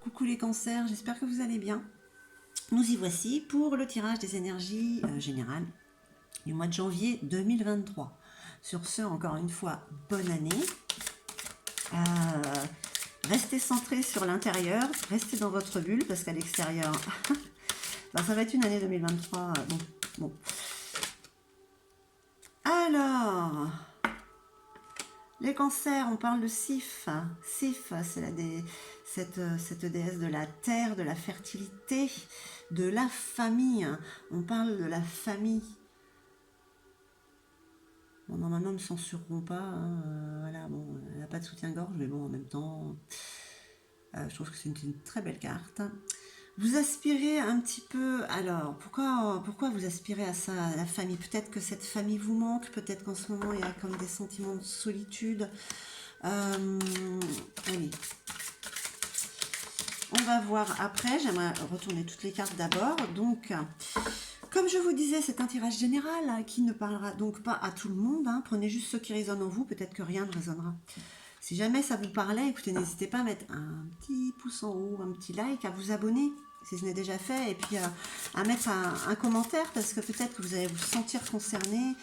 Coucou les cancers, j'espère que vous allez bien. Nous y voici pour le tirage des énergies générales du mois de janvier 2023. Sur ce, encore une fois, bonne année. Restez centrés sur l'intérieur, restez dans votre bulle parce qu'à l'extérieur, ben, ça va être une année 2023. Bon. Alors, les cancers, on parle de Sif. Sif, c'est cette déesse de la terre, de la fertilité, de la famille. On parle de la famille. Bon, normalement, ne me censureront pas. Voilà, bon, elle n'a pas de soutien-gorge, mais bon, en même temps, je trouve que c'est une très belle carte. Vous aspirez un petit peu. Alors, pourquoi vous aspirez à ça, à la famille? Peut-être que cette famille vous manque, peut-être qu'en ce moment, il y a comme des sentiments de solitude. Allez. On va voir après. J'aimerais retourner toutes les cartes d'abord. Donc, comme je vous disais, c'est un tirage général qui ne parlera donc pas à tout le monde. Prenez juste ceux qui résonnent en vous. Peut-être que rien ne résonnera. Si jamais ça vous parlait, écoutez, n'hésitez pas à mettre un petit pouce en haut, un petit like, à vous abonner si ce n'est déjà fait, et puis à mettre un commentaire parce que peut-être que vous allez vous sentir concerné.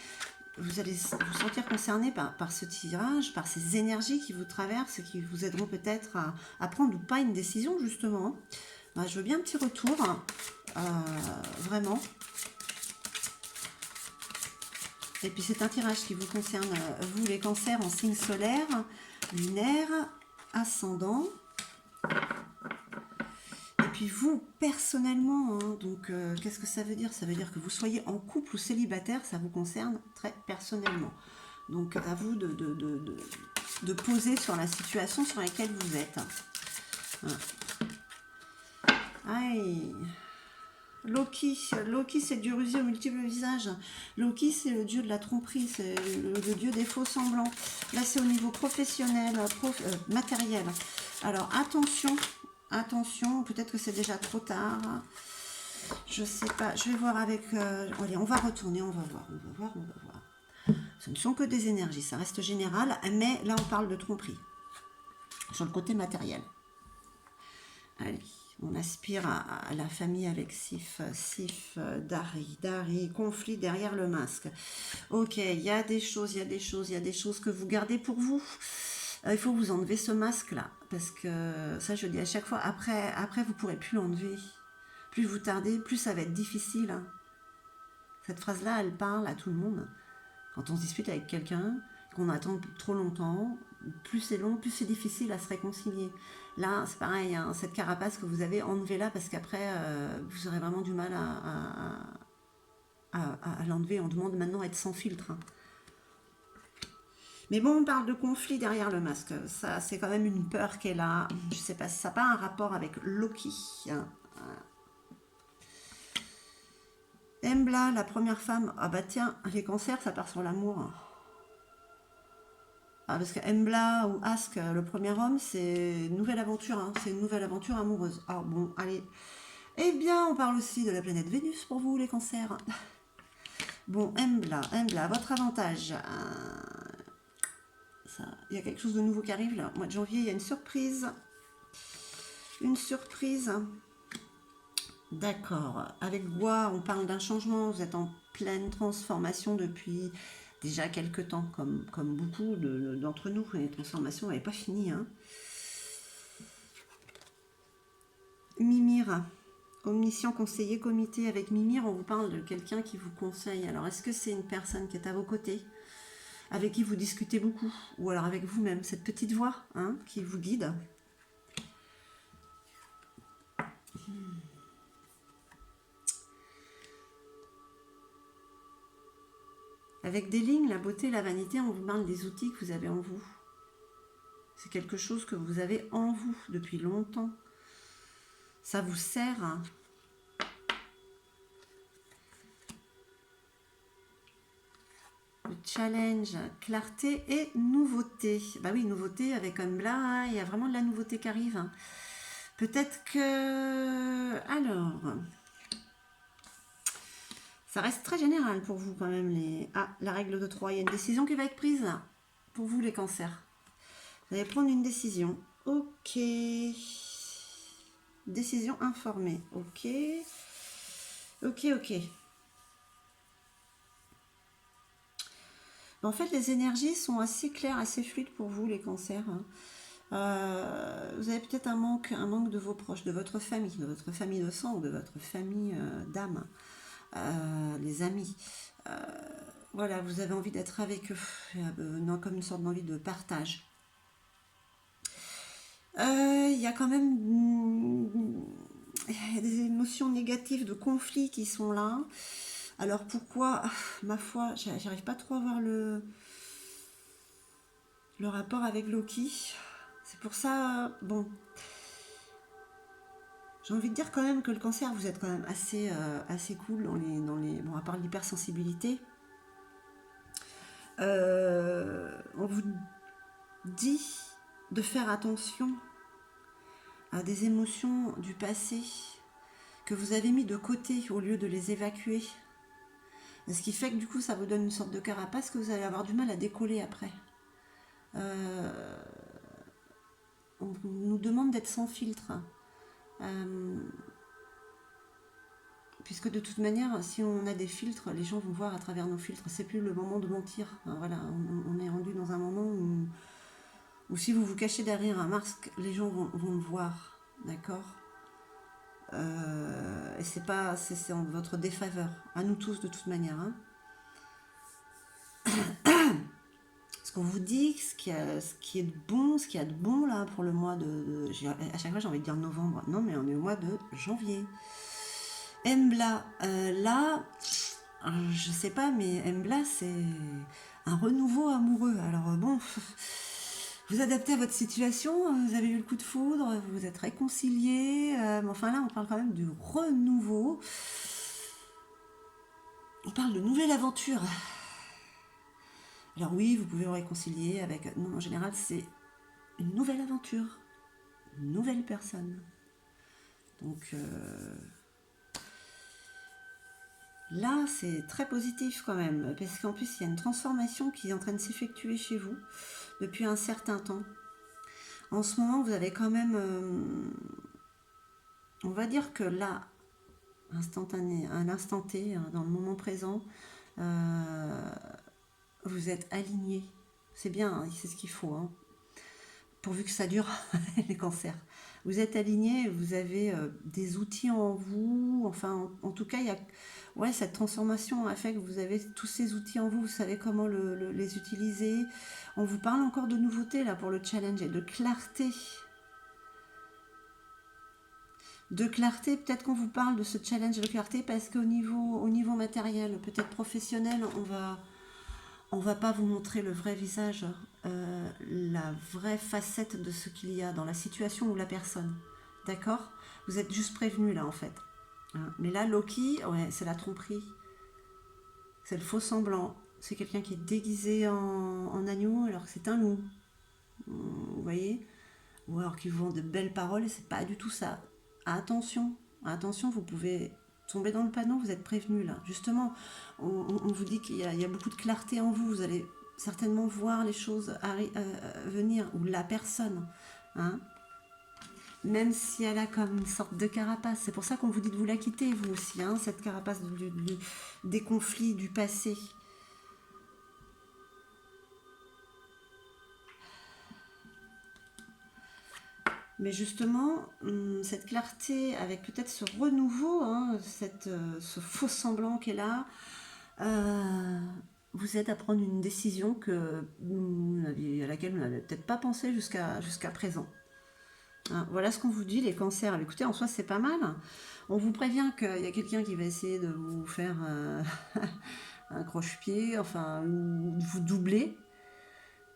Vous allez vous sentir concerné par ce tirage, par ces énergies qui vous traversent et qui vous aideront peut-être à prendre ou pas une décision, justement. Ben, je veux bien un petit retour, vraiment. Et puis c'est un tirage qui vous concerne, vous les cancers, en signe solaire, lunaire, ascendant. Et puis vous, personnellement, donc qu'est-ce que ça veut dire? Ça veut dire que vous soyez en couple ou célibataire, ça vous concerne très personnellement. Donc à vous de poser sur la situation sur laquelle vous êtes. Aïe. Loki, c'est le dieu rusé aux multiples visages. Loki, c'est le dieu de la tromperie, c'est le dieu des faux semblants. Là, c'est au niveau professionnel, matériel. Alors attention, peut-être que c'est déjà trop tard. Je sais pas, je vais voir avec... allez, on va retourner, on va voir. Ce ne sont que des énergies, ça reste général, mais là, on parle de tromperie. Sur le côté matériel. Allez. On aspire à la famille avec Sif, Dari, conflit derrière le masque. Ok, il y a des choses que vous gardez pour vous. Il faut vous enlever ce masque-là, parce que ça, je le dis à chaque fois, après vous ne pourrez plus l'enlever. Plus vous tardez, plus ça va être difficile. Cette phrase-là, elle parle à tout le monde. Quand on se dispute avec quelqu'un, qu'on attend trop longtemps, plus c'est long, plus c'est difficile à se réconcilier. Là, c'est pareil, cette carapace que vous avez, enlevez-la parce qu'après, vous aurez vraiment du mal à l'enlever. On demande maintenant à être sans filtre. Mais bon, on parle de conflit derrière le masque. Ça, c'est quand même une peur qui est là. Je ne sais pas si ça n'a pas un rapport avec Loki. Embla, la première femme. Ah bah tiens, les cancers, ça part sur l'amour. Ah, parce que Embla ou Ask, le premier homme, c'est une nouvelle aventure. C'est une nouvelle aventure amoureuse. Ah bon, allez. Eh bien, on parle aussi de la planète Vénus pour vous, les cancers. Bon, Embla, votre avantage. Il y a quelque chose de nouveau qui arrive là. Au mois de janvier, il y a une surprise. Une surprise. D'accord. Avec Bois, on parle d'un changement. Vous êtes en pleine transformation depuis déjà quelques temps, comme beaucoup d'entre nous. Les transformations n'avaient pas fini. Mimir. Omniscient conseiller comité. Avec Mimir, on vous parle de quelqu'un qui vous conseille. Alors, est-ce que c'est une personne qui est à vos côtés, avec qui vous discutez beaucoup, ou alors avec vous-même, cette petite voix qui vous guide? Avec des lignes, la beauté, la vanité, on vous parle des outils que vous avez en vous. C'est quelque chose que vous avez en vous depuis longtemps. Ça vous sert. Le challenge, clarté et nouveauté. Bah oui, nouveauté avec Embla, il y a vraiment de la nouveauté qui arrive. Peut-être que... Alors... Ça reste très général pour vous quand même. La règle de 3, il y a une décision qui va être prise là. Pour vous les cancers. Vous allez prendre une décision. Ok. décision informée. Ok. Ok, ok. En fait, les énergies sont assez claires, assez fluides pour vous, les cancers. Hein. Vous avez peut-être un manque de vos proches, de votre famille de sang ou de votre famille d'âme, les amis. Euh, voilà, vous avez envie d'être avec eux, non, comme une sorte d'envie de partage. Il y a quand même il y a des émotions négatives de conflit qui sont là. Alors pourquoi, ma foi, j'arrive pas trop à voir le rapport avec Loki. C'est pour ça, bon, j'ai envie de dire quand même que le cancer, vous êtes quand même assez cool bon, à part l'hypersensibilité. On vous dit de faire attention à des émotions du passé que vous avez mis de côté au lieu de les évacuer. Ce qui fait que du coup, ça vous donne une sorte de carapace que vous allez avoir du mal à décoller après. On nous demande d'être sans filtre. Puisque de toute manière, si on a des filtres, les gens vont voir à travers nos filtres. C'est plus le moment de mentir. Enfin, voilà, on est rendu dans un moment où si vous vous cachez derrière un masque, les gens vont le voir. D'accord. Et c'est en votre défaveur. À nous tous de toute manière. Hein. Ce qu'on vous dit, ce qui est de bon, ce qu'il y a de bon là pour le mois à chaque fois j'ai envie de dire novembre. Non, mais on est au mois de janvier. Embla, là, je sais pas, mais Embla, c'est un renouveau amoureux. Alors bon, vous adaptez à votre situation, vous avez eu le coup de foudre, vous vous êtes réconciliés, mais enfin là, on parle quand même du renouveau. On parle de nouvelle aventure. Alors oui, vous pouvez vous réconcilier avec... Non, en général, c'est une nouvelle aventure, une nouvelle personne. Donc... Là, c'est très positif quand même, parce qu'en plus, il y a une transformation qui est en train de s'effectuer chez vous depuis un certain temps. En ce moment, vous avez quand même, on va dire que là, instantané, un instant T, dans le moment présent, euh, vous êtes aligné. C'est bien, hein, c'est ce qu'il faut, hein, pourvu que ça dure, les cancers. Vous êtes aligné, vous avez des outils en vous, enfin, en tout cas, il y a... Ouais, cette transformation a fait que vous avez tous ces outils en vous, vous savez comment les utiliser. On vous parle encore de nouveautés là pour le challenge et de clarté. De clarté, peut-être qu'on vous parle de ce challenge de clarté parce qu'au niveau matériel, peut-être professionnel, on va pas vous montrer le vrai visage, la vraie facette de ce qu'il y a dans la situation ou la personne. D'accord? Vous êtes juste prévenu là en fait. Hein. Mais là, Loki, ouais, c'est la tromperie. C'est le faux semblant. C'est quelqu'un qui est déguisé en agneau alors que c'est un loup. Vous voyez? Ou alors qui vous vend de belles paroles et c'est pas du tout ça. Attention, attention, vous pouvez tomber dans le panneau, vous êtes prévenu là. Justement, on vous dit qu'il y a beaucoup de clarté en vous, vous allez certainement voir les choses venir, ou la personne. Hein, même si elle a comme une sorte de carapace. C'est pour ça qu'on vous dit de vous la quitter, vous aussi, hein, cette carapace des conflits du passé. Mais justement, cette clarté, avec peut-être ce renouveau, hein, ce faux semblant qu'elle a, vous aide à prendre une décision à laquelle vous n'avez peut-être pas pensé jusqu'à présent. Hein, voilà ce qu'on vous dit, les cancers. Écoutez, en soi, c'est pas mal. On vous prévient qu'il y a quelqu'un qui va essayer de vous faire un croche-pied, enfin, ou de vous doubler,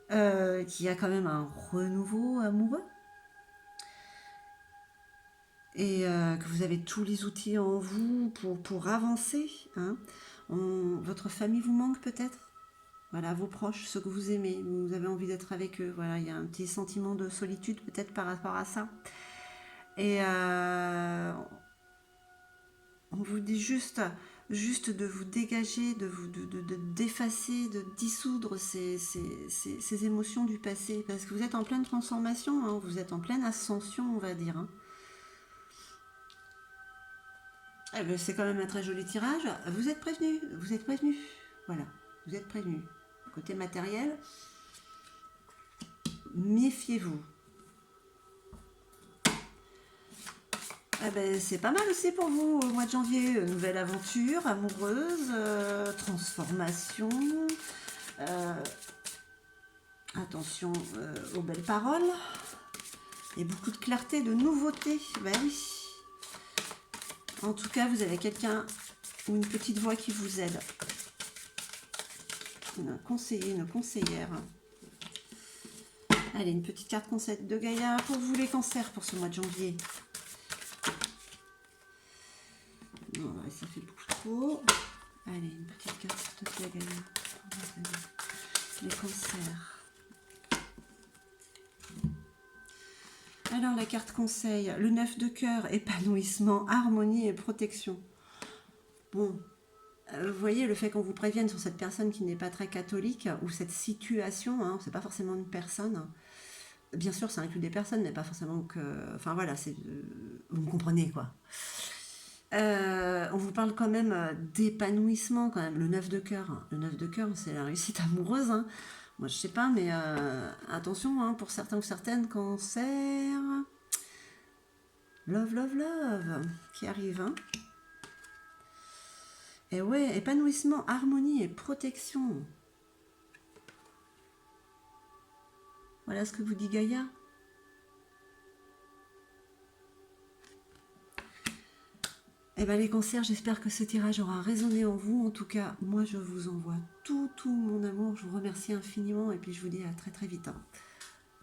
qu'il y a quand même un renouveau amoureux. Et que vous avez tous les outils en vous pour avancer. Hein. Votre famille vous manque peut-être. Voilà, vos proches, ceux que vous aimez, vous avez envie d'être avec eux. Voilà, il y a un petit sentiment de solitude peut-être par rapport à ça. Et on vous dit juste de vous dégager, de d'effacer, de dissoudre ces émotions du passé. Parce que vous êtes en pleine transformation, hein, vous êtes en pleine ascension, on va dire. Hein. Eh ben, c'est quand même un très joli tirage. Vous êtes prévenus, vous êtes prévenus. Voilà, vous êtes prévenus. Côté matériel, méfiez-vous. Eh ben, c'est pas mal aussi pour vous au mois de janvier. Nouvelle aventure amoureuse, transformation. euh, attention aux belles paroles. Et beaucoup de clarté, de nouveauté. Ben oui. En tout cas, vous avez quelqu'un ou une petite voix qui vous aide. Un conseiller, une conseillère. Allez, une petite carte conseil de Gaïa pour vous les cancers pour ce mois de janvier. Non, ça fait beaucoup trop. Allez, une petite carte s'il te plaît, Gaïa. Les cancers. Alors, la carte conseil, le 9 de cœur, épanouissement, harmonie et protection. Bon, vous voyez, le fait qu'on vous prévienne sur cette personne qui n'est pas très catholique, ou cette situation, hein, c'est pas forcément une personne. Bien sûr, ça inclut des personnes, mais pas forcément que... Enfin voilà, vous me comprenez, quoi. On vous parle quand même d'épanouissement, quand même. Le 9 de cœur. Le 9 de cœur, c'est la réussite amoureuse, hein. Moi, je sais pas, mais attention, hein, pour certains ou certaines, cancer... Love, love, love, qui arrive, hein. Et ouais, épanouissement, harmonie et protection. Voilà ce que vous dit Gaïa. Eh bien les cancers, j'espère que ce tirage aura résonné en vous. En tout cas, moi je vous envoie tout mon amour. Je vous remercie infiniment et puis je vous dis à très très vite, hein.